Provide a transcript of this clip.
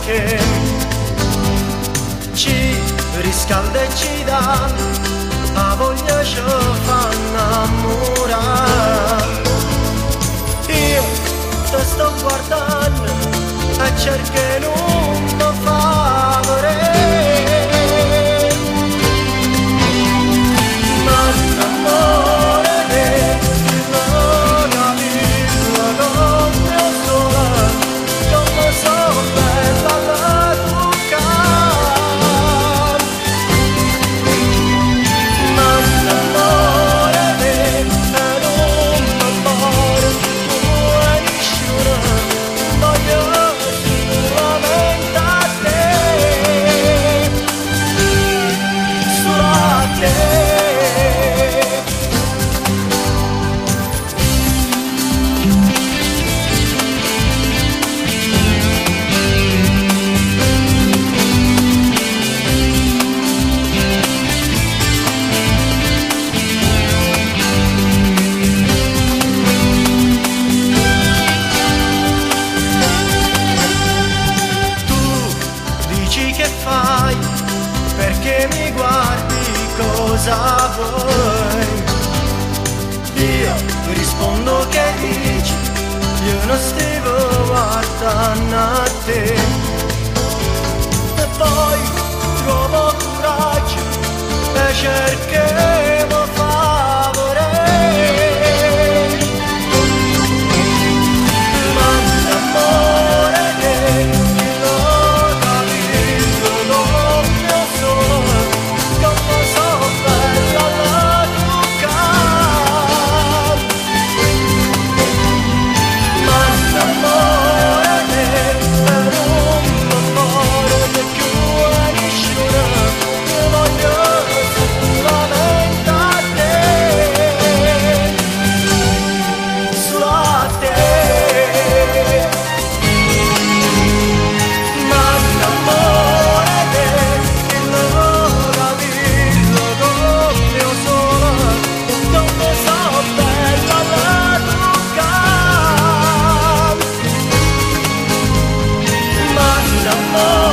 che ci riscalda e ci dà la voglia ci fa innamorare. Io ti sto guardando e cerco non mi favore, ma l'amore che non capisco come sola, come so bella la toccare. Ma l'amore che non mi muore, tu hai nessuno, voglio solamente a te, solo a te. Dici che fai, perché mi guardi, cosa vuoi? Io rispondo che dici, io non stavo guardando a te. E poi trovo coraggio e cerchiamo favore. Ma l'amore che amor.